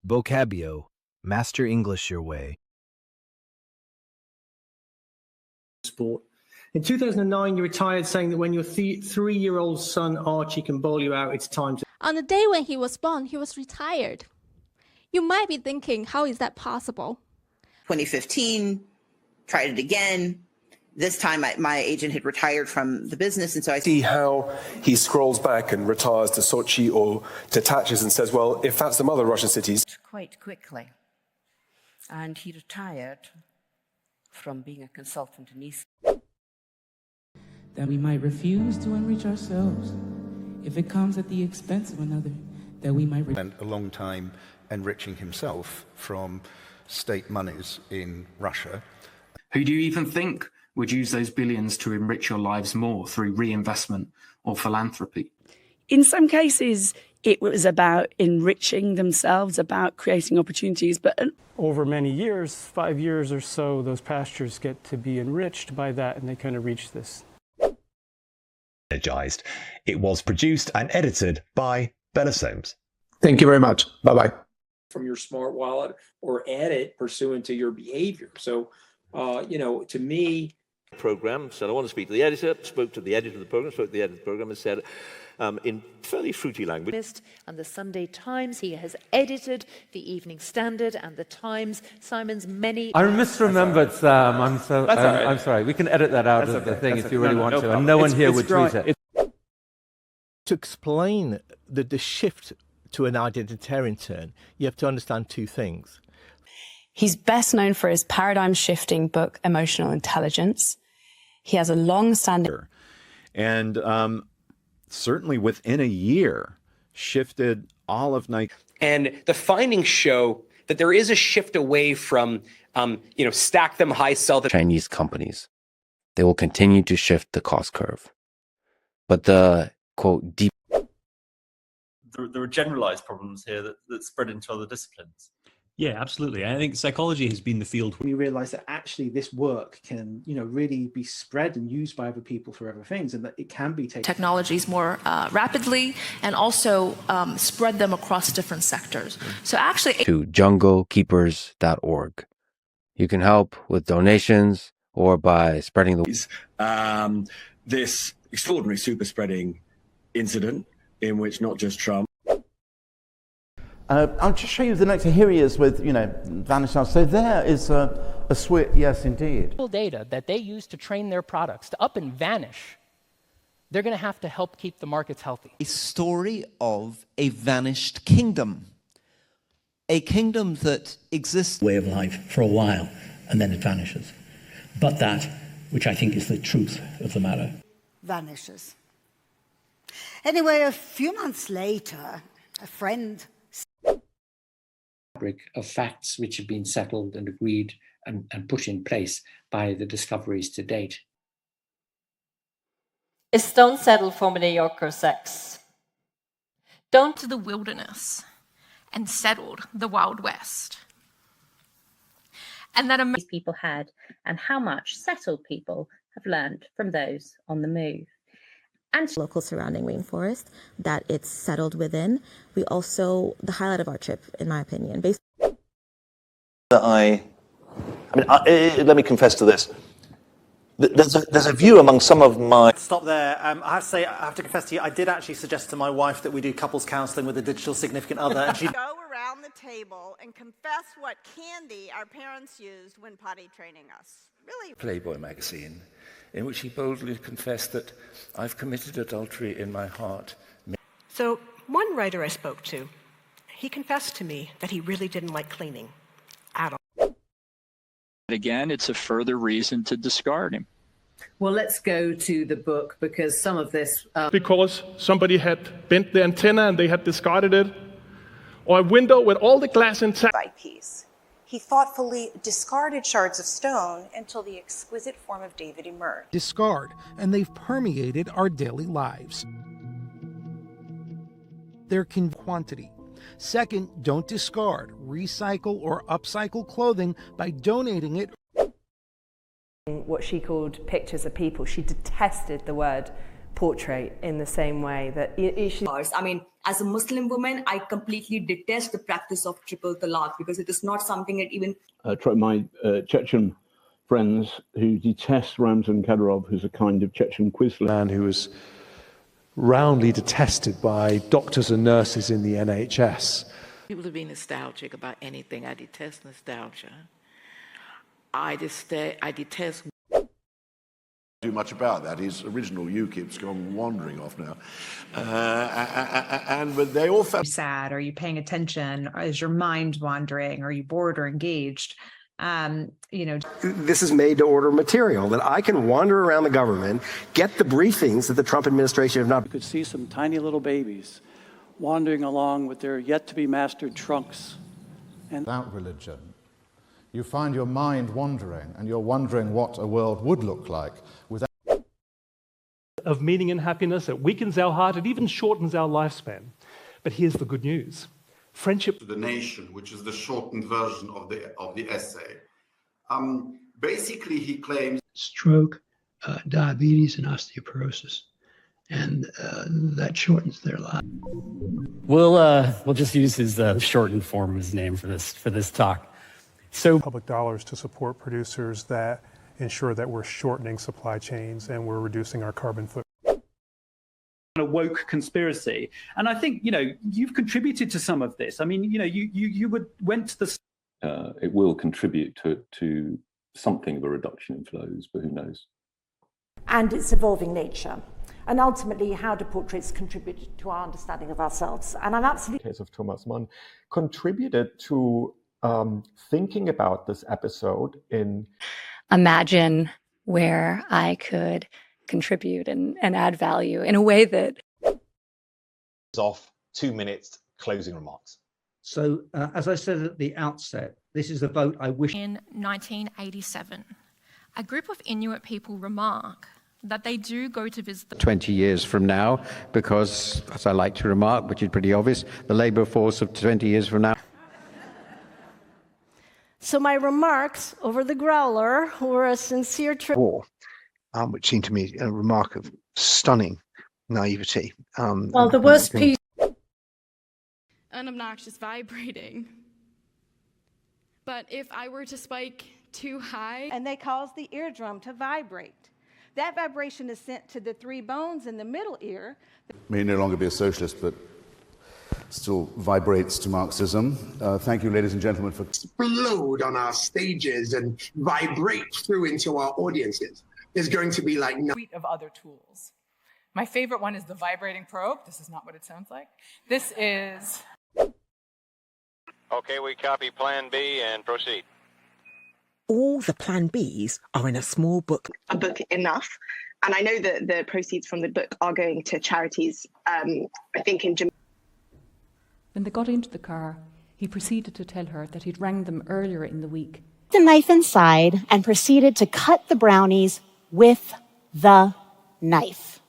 Vocabio. Master English your way. Sport. In 2009, you retired, saying that when your 3-year-old son Archie can bowl you out, it's time to... On the day when he was born, he was retired. You might be thinking, how is that possible? 2015, tried it again. This time my agent had retired from the business, and so I see how he scrolls back and retires to Sochi or detaches and says, well, if that's some other Russian cities. Quite quickly. And he retired from being a consultant in East. That we might refuse to enrich ourselves if it comes at the expense of another, that we might spent a long time enriching himself from state monies in Russia. Who do you even think would use those billions to enrich your lives more through reinvestment or philanthropy? In some cases, it was about enriching themselves, about creating opportunities, but over many years, 5 years or so, those pastures get to be enriched by that, and they kind of reach this. It was produced and edited by Bella Soames. Thank you very much. Bye-bye. From your smart wallet or edit pursuant to your behavior. So, to me... Program said, I want to speak to the editor, spoke to the editor of the program, spoke to the editor of the program and said, in fairly fruity language. And the Sunday Times, he has edited the Evening Standard and the Times, Simon's many... I misremembered, Sam. I'm sorry. We can edit that out of the thing if you really want to, and no one here would tweet it. To explain the shift to an identitarian turn, you have to understand two things. He's best known for his paradigm-shifting book, Emotional Intelligence. He has a long-standing... And certainly within a year, shifted all of Nike. And the findings show that there is a shift away from, stack them high, sell them. Chinese companies, they will continue to shift the cost curve. But the, quote, deep... There are generalized problems here that spread into other disciplines. Yeah, absolutely. I think psychology has been the field. We realize that actually this work can, really be spread and used by other people for other things, and that it can be taken. Technologies more rapidly, and also spread them across different sectors. So actually... To junglekeepers.org. You can help with donations or by spreading the... This extraordinary super spreading incident in which not just Trump... I'll just show you the next. Here he is with, VANISH. So there is a switch. Yes, indeed. Data that they use to train their products to up and vanish, they're going to have to help keep the markets healthy. A story of a vanished kingdom. A kingdom that exists... way of life for a while, and then it vanishes. But that, which I think is the truth of the matter, vanishes. Anyway, a few months later, a friend... of facts which have been settled and agreed and put in place by the discoveries to date. Is don't settle for mediocre sex. Don't to the wilderness and settled the Wild West. And that these people had, and how much settled people have learned from those on the move. And local surrounding rainforest that it's settled within. We also, the highlight of our trip, in my opinion, let me confess to this. There's a view among some of my... Stop there. I have to confess to you, I did actually suggest to my wife that we do couples counselling with a digital significant other. And she go around the table and confess what candy our parents used when potty training us. Really? Playboy magazine, in which he boldly confessed that I've committed adultery in my heart. So one writer I spoke to, he confessed to me that he really didn't like cleaning at all. Again, it's a further reason to discard him. Well, let's go to the book, because some of this... Because somebody had bent the antenna and they had discarded it, or a window with all the glass intact. Piece. He thoughtfully discarded shards of stone until the exquisite form of David emerged. Discard, and they've permeated our daily lives. Their quantity. Second, don't discard, recycle, or upcycle clothing by donating it. What she called pictures of people. She detested the word portrait in the same way that it should. I mean, as a Muslim woman, I completely detest the practice of triple talaq because it is not something that even... My Chechen friends who detest Ramzan Kadyrov, who's a kind of Chechen Quisling. Man who was roundly detested by doctors and nurses in the NHS. People to be nostalgic about anything. I detest nostalgia. I detest. Do much about that. His original UKIP's gone wandering off now, but they all felt sad. Are you paying attention? Is your mind wandering? Are you bored or engaged? This is made to order material that I can wander around the government, get the briefings that the Trump administration have not. You could see some tiny little babies wandering along with their yet-to-be-mastered trunks. And without religion, you find your mind wandering, and you're wondering what a world would look like without. Of meaning and happiness, it weakens our heart, it even shortens our lifespan. But here's the good news. Friendship to the nation, which is the shortened version of the essay. Basically, he claims stroke, diabetes, and osteoporosis, and that shortens their life. We'll just use his shortened form of his name for this talk. So public dollars to support producers that ensure that we're shortening supply chains and we're reducing our carbon footprint. A woke conspiracy, and I think you've contributed to some of this. I mean, you went to the. It will contribute to something of a reduction in flows, but who knows? And its evolving nature, and ultimately, how do portraits contribute to our understanding of ourselves? And I'm absolutely. In the case of Thomas Mann, contributed to thinking about this episode in. Imagine where I could contribute and add value in a way that off 2 minutes closing remarks. So as I said at the outset, this is the vote I wish. In 1987, a group of Inuit people remark that they do go to visit 20 years from now, because as I like to remark, which is pretty obvious, the labour force of 20 years from now. So my remarks over the growler were a sincere which seemed to me a remark of stunning naivety. Well, the worst piece. An obnoxious vibrating. But if I were to spike too high. And they cause the eardrum to vibrate. That vibration is sent to the 3 bones in the middle ear. May no longer be a socialist, but still vibrates to Marxism. Thank you, ladies and gentlemen, for explode on our stages and vibrate through into our audiences. Is going to be like no. Suite of other tools. My favorite one is the vibrating probe. This is not what it sounds like. This is. Okay, we copy Plan B and proceed. All the Plan Bs are in a small book. A book enough. And I know that the proceeds from the book are going to charities, I think in Jamaica. When they got into the car, he proceeded to tell her that he'd rang them earlier in the week. The knife inside and proceeded to cut the brownies with the knife.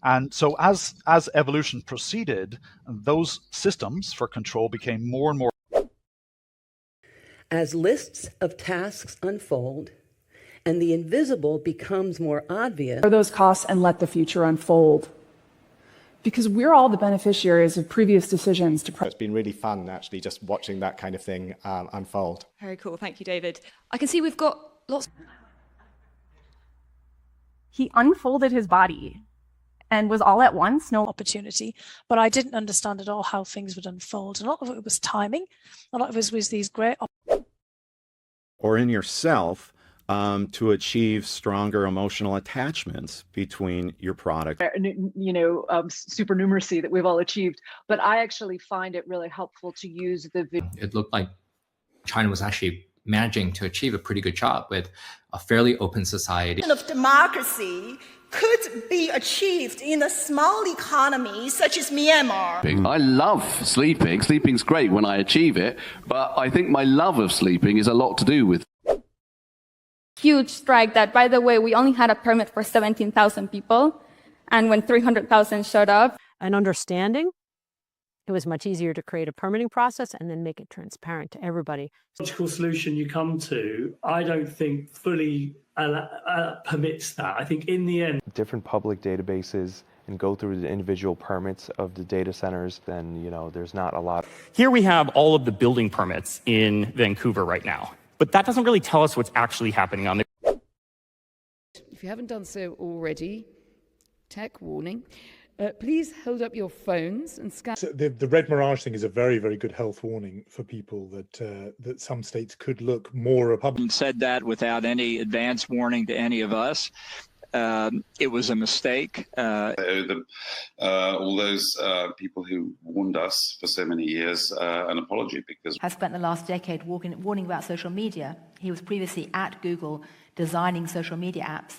And so as evolution proceeded, those systems for control became more and more. As lists of tasks unfold and the invisible becomes more obvious. Are those costs and let the future unfold? Because we're all the beneficiaries of previous decisions to. It's been really fun, actually, just watching that kind of thing unfold. Very cool. Thank you, David. I can see we've got lots. He unfolded his body and was all at once, no opportunity. But I didn't understand at all how things would unfold. A lot of it was timing. A lot of it was these great. Or in yourself. To achieve stronger emotional attachments between your product. Supernumeracy that we've all achieved. But I actually find it really helpful to use the. It looked like China was actually managing to achieve a pretty good job with a fairly open society. Of democracy could be achieved in a small economy such as Myanmar. I love sleeping. Sleeping's great when I achieve it, but I think my love of sleeping is a lot to do with. Huge strike that, by the way, we only had a permit for 17,000 people. And when 300,000 showed up. An understanding, it was much easier to create a permitting process and then make it transparent to everybody. The logical solution you come to, I don't think fully permits that. I think in the end, different public databases and go through the individual permits of the data centers, then, there's not a lot. Here we have all of the building permits in Vancouver right now, but that doesn't really tell us what's actually happening on the. If you haven't done so already, tech warning. Please hold up your phones and scan. So the red mirage thing is a very, very good health warning for people that some states could look more Republican. Said that without any advance warning to any of us. It was a mistake. I owe them, all those people who warned us for so many years, an apology, because has spent the last decade warning about social media. He was previously at Google designing social media apps.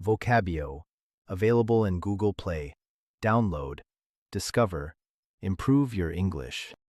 Vocabio, available in Google Play. Download, discover, improve your English.